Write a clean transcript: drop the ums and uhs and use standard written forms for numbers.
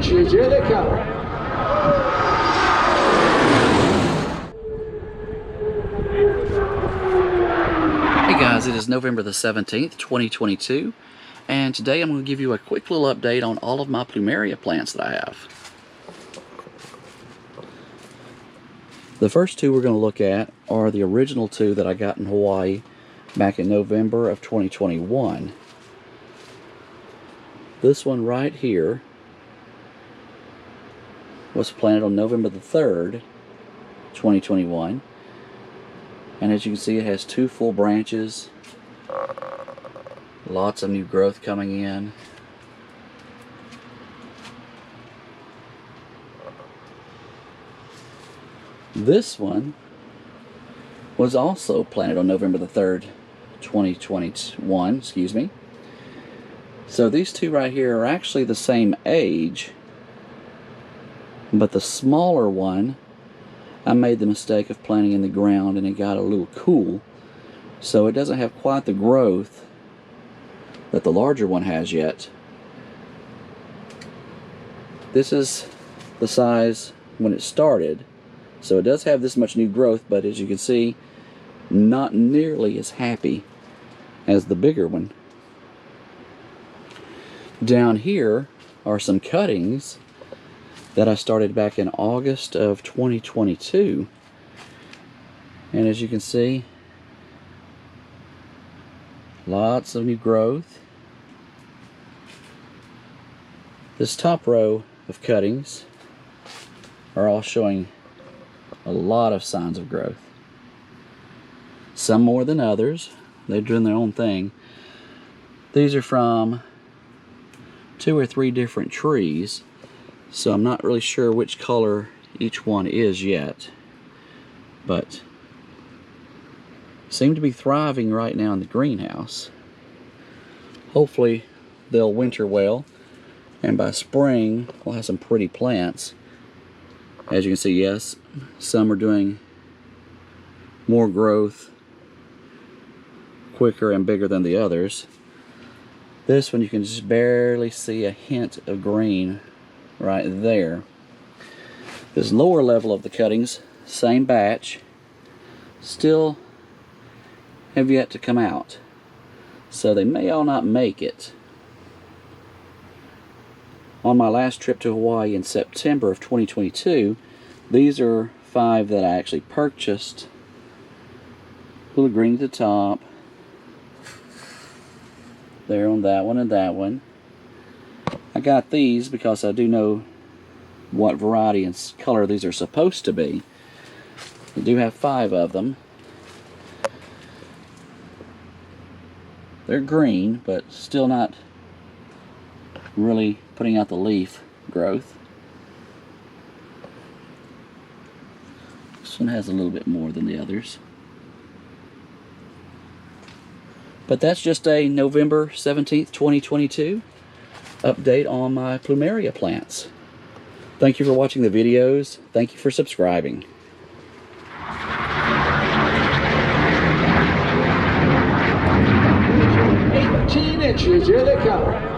inches, here they come. Hey guys, it is November the 17th, 2022, and today I'm going to give you a quick little update on all of my Plumeria plants that I have. The first two we're going to look at are the original two that I got in Hawaii back in November of 2021. This one right here was planted on November the 3rd, 2021. And as you can see, it has two full branches. Lots of new growth coming in. This one was also planted on November the 3rd, 2021, excuse me. So these two right here are actually the same age, but the smaller one, I made the mistake of planting in the ground and it got a little cool, so it doesn't have quite the growth that the larger one has yet. This is the size when it started, so it does have this much new growth, but as you can see, not nearly as happy as the bigger one. Down here are some cuttings that I started back in August of 2022, and as you can see, lots of new growth. This top row of cuttings are all showing a lot of signs of growth. Some more than others. They're doing their own thing. These are from 2 or 3 different trees, so I'm not really sure which color each one is yet, but seem to be thriving right now in the greenhouse. Hopefully they'll winter well, and by spring we'll have some pretty plants. As you can see, yes, some are doing more growth quicker and bigger than the others. This one you can just barely see a hint of green right there. This lower level of the cuttings, same batch, still have yet to come out, so they may all not make it. On my last trip to Hawaii in September of 2022, these are 5 that I actually purchased. A little green at the top, there on that one and that one. I got these because I do know what variety and color these are supposed to be. I do have 5 of them. They're green, but still not really putting out the leaf growth. This one has a little bit more than the others. But that's just a November 17th, 2022 update on my Plumeria plants. Thank you for watching the videos. Thank you for subscribing. 18 inches, here they come.